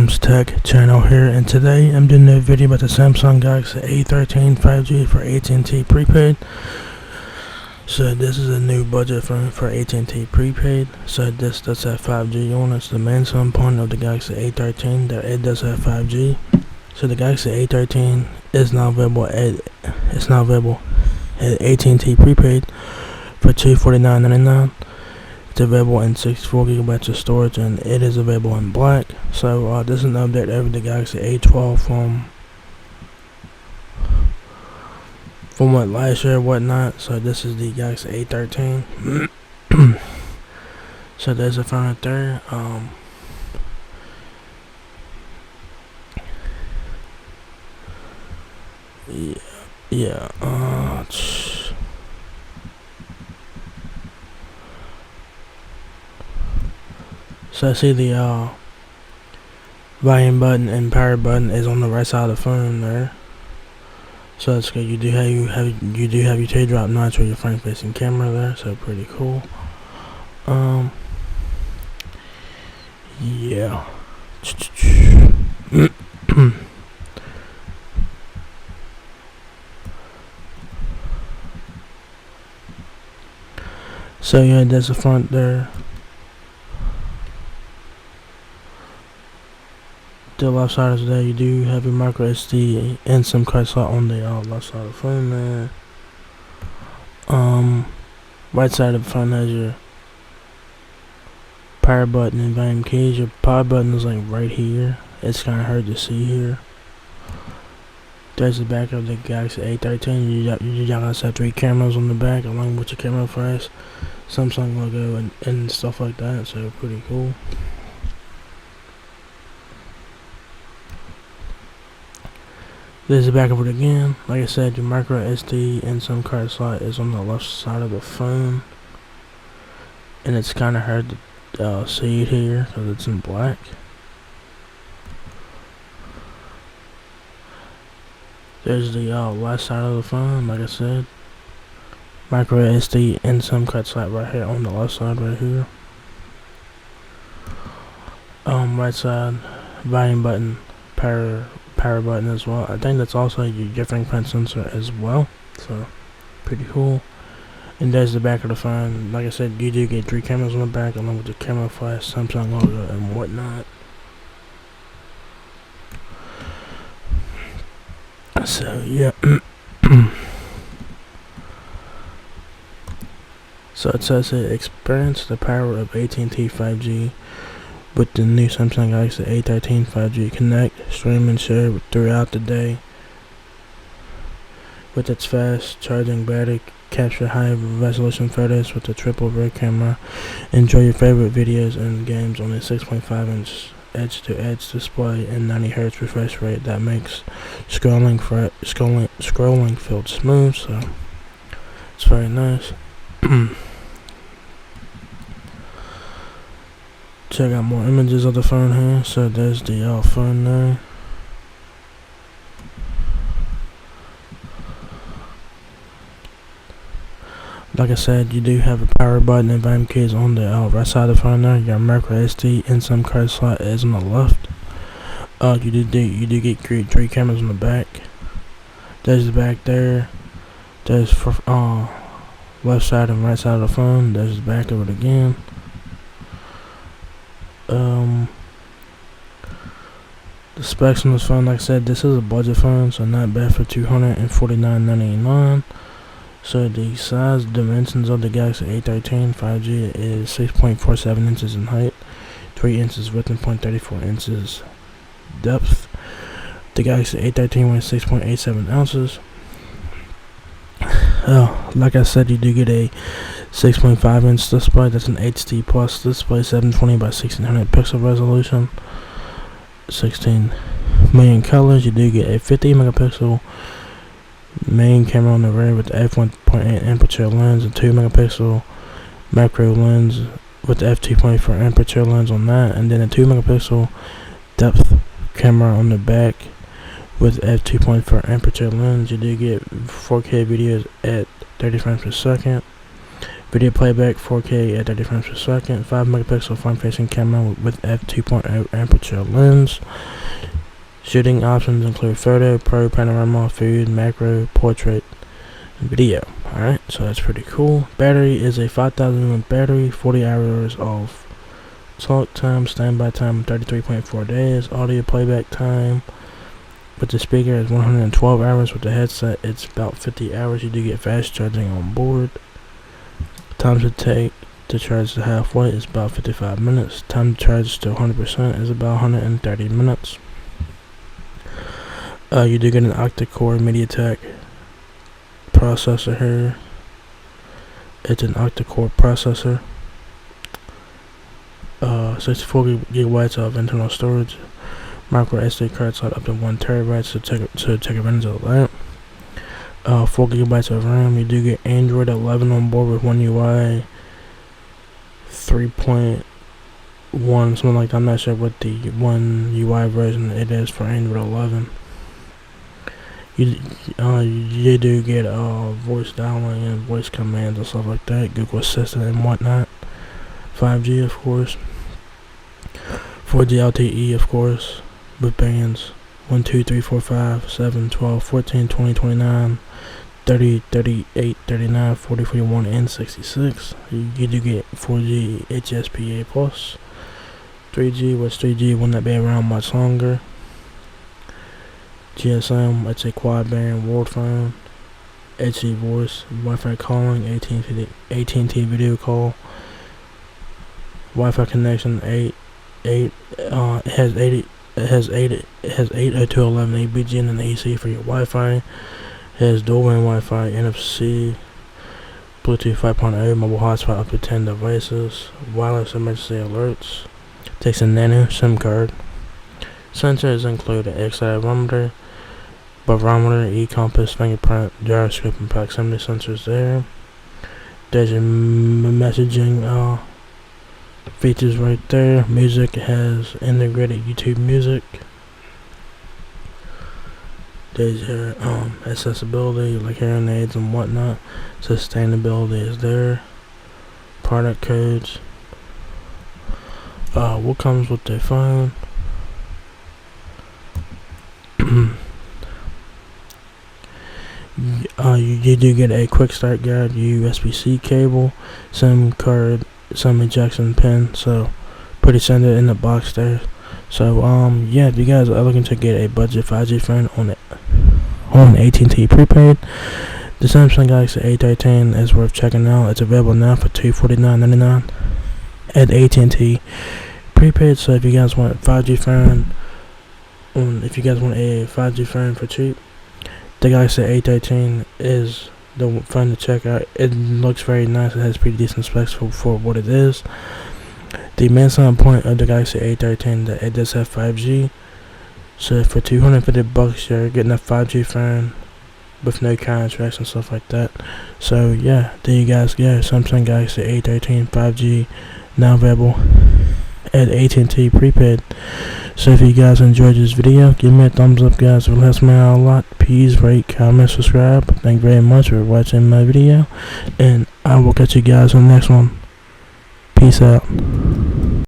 Sam's Tech channel here, and today I'm doing a video about the Samsung Galaxy A13 5G for AT&T Prepaid. So this is a new budget phone for AT&T Prepaid. So this does have 5G on. It's the main selling point of the Galaxy A13 that it does have 5G. So the Galaxy A13 is now available at AT&T Prepaid for $249.99. It's available in 64 gigabytes of storage, and it is available in black. So this is an update over the Galaxy A12 from what last year or whatnot. So this is the Galaxy A13. So there's a phone right there. So I see the volume button and power button is on the right side of the phone there. So that's good. You do have your teardrop notch with your front facing camera there, so pretty cool. Yeah. So yeah, there's the front there. The left side is there. You do have your micro SD and SIM card slot on the left side of the phone there. Right side of the phone has your power button and volume keys. Your power button is like right here. It's kind of hard to see here. There's the back of the Galaxy A13. You guys have 3 cameras on the back along with your camera flash, Samsung logo and stuff like that. So pretty cool. There's the back of it again. Like I said, your micro SD and SIM card slot is on the left side of the phone, and it's kind of hard to see it here because it's in black. There's the left side of the phone. Like I said, micro SD and SIM card slot right here on the left side right here. Right side, volume button, power button as well. I think that's also your fingerprint sensor as well, so pretty cool. And there's the back of the phone. Like I said, you do get 3 cameras on the back along with the camera flash, Samsung logo and whatnot. So yeah. So it says here, experience the power of AT&T 5G with the new Samsung Galaxy A13 5G. Connect, stream, and share throughout the day. With its fast charging battery, capture high resolution photos with a triple rear camera. Enjoy your favorite videos and games on a 6.5-inch edge-to-edge display and 90Hz refresh rate that makes scrolling feel smooth. So it's very nice. Check out more images of the phone here. So there's the phone there. Like I said, you do have a power button and volume keys on the right side of the phone there. Your micro SD and SIM card slot is on the left. You do get 3 cameras on the back. There's the back there. There's for left side and right side of the phone. There's the back of it again. The specs on this phone, like I said, this is a budget phone, so not bad for $249.99. So the size dimensions of the Galaxy A13 5G is 6.47 inches in height, 3 inches width, and 0.34 inches depth. The Galaxy A13 weighs 6.87 ounces. Like I said, you do get a 6.5-inch display. That's an HD plus display, 720 by 1600 pixel resolution, 16 million colors. You do get a 50 megapixel main camera on the rear with the f1.8 aperture lens, and 2 megapixel macro lens with the f2.4 aperture lens on that, and then a 2 megapixel depth camera on the back with f2.4 aperture lens. You do get 4K videos at 30 frames per second. Video playback 4K at 30 frames per second. 5 megapixel front-facing camera with f2.0 aperture lens. Shooting options include photo, pro, panorama, food, macro, portrait, and video. Alright, so that's pretty cool. Battery is a 5000 mAh battery, 40 hours of talk time, standby time 33.4 days. Audio playback time with the speaker is 112 hours. With the headset, it's about 50 hours. You do get fast charging on board. Time to take to charge to halfway is about 55 minutes. Time to charge to 100% is about 130 minutes. You do get an octa-core MediaTek processor here. It's an octa-core processor. 64 gigabytes of internal storage. Micro SD card slot up to 1 terabyte, so take advantage of that. 4 gigabytes of RAM. You do get Android 11 on board with One UI 3.1, something like that. I'm not sure what the One UI version it is for Android 11. You do get voice dialing and voice commands and stuff like that, Google Assistant and whatnot. 5G, of course. 4G LTE, of course, with bands 1, 2, 3, 4, 5, 7, 12, 14, 20, 29, 30, 38, 39, 40, 41, and 66. You do get 4G HSPA+, 3G, which 3G will not be around much longer. GSM, it's a quad band world phone. HD voice, Wi-Fi calling, AT&T video call. Wi-Fi connection 8 has 802.11 ABG and AC for your Wi-Fi. It has dual band Wi-Fi, NFC, Bluetooth 5.0, mobile hotspot up to 10 devices, wireless emergency alerts. Takes a nano SIM card. Sensors include an accelerometer, barometer, e-compass, fingerprint, gyroscope, and proximity sensors there. There's your messaging features right there. Music has integrated YouTube Music. There's your accessibility, like hearing aids and whatnot. Sustainability is there. Product codes. What comes with the phone? You do get a quick start guide, USB-C cable, SIM card, SIM ejection pin, so pretty standard in the box there. So yeah, if you guys are looking to get a budget 5G phone on AT&T prepaid, the Samsung Galaxy A13 is worth checking out. It's available now for $249.99 at AT&T prepaid. So if you guys want a 5G phone, if you guys want a 5G phone for cheap, the Galaxy A13 is the phone to check out. It looks very nice. It has pretty decent specs for what it is. The main selling point of the Galaxy A13 that it does have 5G. So for $250, you're getting a 5G phone with no contracts and stuff like that. So yeah, there you guys go. Samsung Galaxy A13 5G now available at AT&T prepaid. So if you guys enjoyed this video, give me a thumbs up, guys. It will help me out a lot. Please rate, comment, subscribe. Thank you very much for watching my video, and I will catch you guys on the next one. Peace out.